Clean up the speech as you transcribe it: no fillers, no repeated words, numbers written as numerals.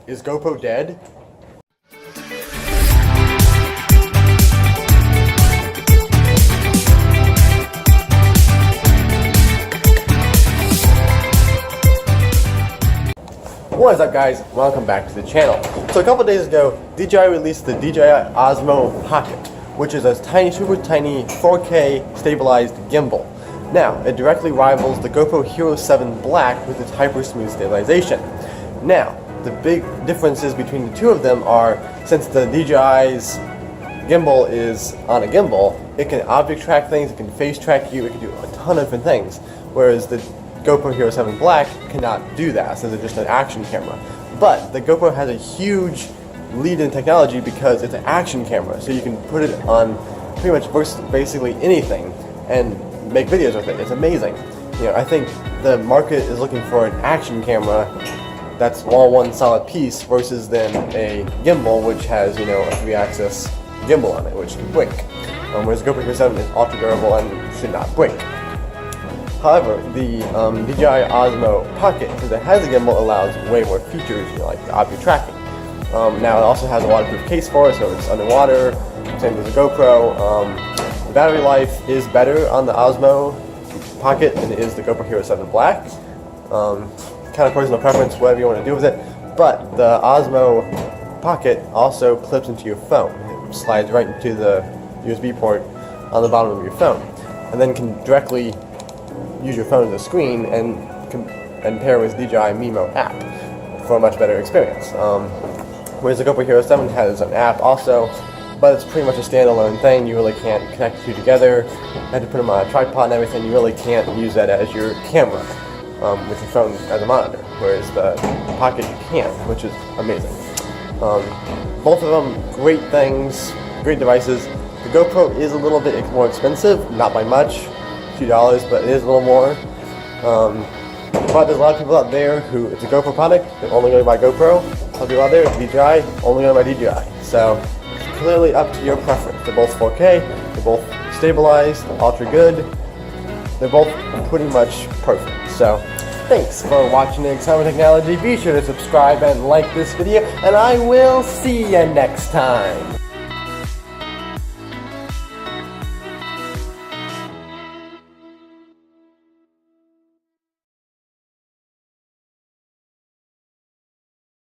Is GoPro dead? What is up, guys? Welcome back to the channel. So a couple days ago, DJI released the DJI Osmo Pocket, which is a tiny, super tiny 4K stabilized gimbal. Now, it directly rivals the GoPro Hero 7 Black with its hyper smooth stabilization. Now, the big differences between the two of them are, since the DJI's gimbal is on a gimbal, it can object track things, it can face track you, it can do a ton of different things, whereas the GoPro Hero 7 Black cannot do that, since it's just an action camera. But the GoPro has a huge lead in technology because it's an action camera, so you can put it on pretty much basically anything and make videos with it. It's amazing. You know, I think the market is looking for an action camera that's all one solid piece versus then a gimbal which has, you know, a 3-axis gimbal on it, which can break. Whereas the GoPro Hero 7 is ultra durable and should not break. However, the DJI Osmo Pocket, since it has a gimbal, allows way more features, you know, like the object tracking. Now it also has a waterproof case for it, so it's underwater, same as the GoPro. The battery life is better on the Osmo Pocket than it is the GoPro Hero 7 Black. Kind of personal preference, whatever you want to do with it. But the Osmo Pocket also clips into your phone. It slides right into the USB port on the bottom of your phone, and then can directly use your phone as a screen and pair with DJI Mimo app for a much better experience. Whereas the GoPro Hero 7 has an app also, but it's pretty much a standalone thing. You really can't connect the two together. You had to put them on a tripod and everything. You really can't use that as your camera with your phone as a monitor, whereas the Pocket you can, which is amazing. Both of them, great things, great devices. The GoPro is a little bit more expensive, not by much, a few dollars, but it is a little more. But there's a lot of people out there who, it's a GoPro product, they're only going to buy GoPro. Some people out there, DJI, only going to buy DJI. So it's clearly up to your preference. They're both 4K, they're both stabilized, ultra good. They're both pretty much perfect. So thanks for watching the Summer Technology. Be sure to subscribe and like this video, and I will see you next time.